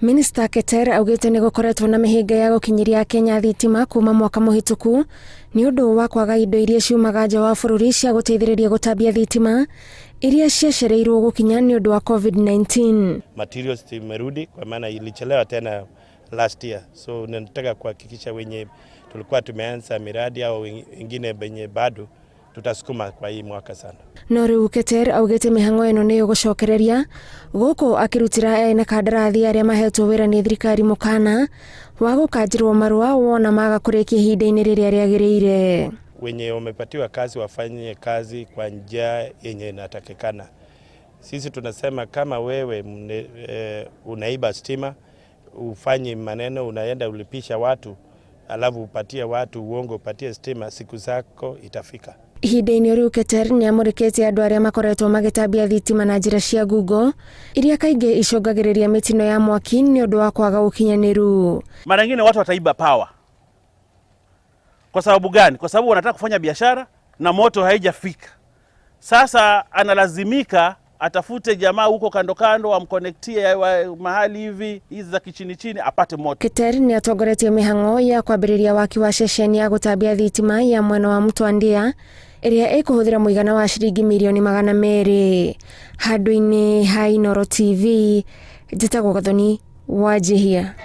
Minister Keter augite ni gukoretwo na mihinga ya gukinyiria Kenya thitima kuma mwaka muhituku ni undu wa kwaga indo iria ciumaga nja wa bururi cia guteithĩrĩria gũtambia thitima iria ciacereirwo gukinya ni undu wa COVID-19. Materials zimerudi kwa maana ilichelewa tena last year, so nataka kuhakikisha wenye tulikuwa tumeanza miradi au wengine benye bado tutasukuma kwa hii mwaka sana. No riu Keter augite mihango ino ni gucokereria guku akirutira ene kandarathi aria mahetwo wĩra ni thirikari mukana wa gukanjirwo marua wona maga kurikia ihinda-ini riria riagiriire. Wenye wamepatiwa kazi wafanye kazi kwa njia yenye inatakikana. Sisi tunasema kama wewe unaiba stima, ufanye maneno, unaenda ulipisha watu, alafu upatie watu uongo, upatie stima, siku zako itafika. Ihinda-ini riu Keter ni amurikite andu aria makoretwo magitambia thitima na njira cia Google iria kaingi icongagiriria mitino ya mwaki ni undu wa kwaga ukinyaniru. Mara nyingine watu wataiba power. Kwa sababu gani? Kwa sababu wanataka kufanya biashara na moto haijafika. Sasa analazimika atafute jamaa huko kando kando amconnectie mahali hivi hizi za kichini chini apate moto. Keter ni atongoretie mihango ya kwambĩrĩria waki wa ceceni ya gũtambia thitima ya mwena wa mũtũũria iria ikuhuthira muigana wa ciringi milioni 200. Handũ-inĩ ha Inooro TV, njĩtagwo Gathoni Wanjihia.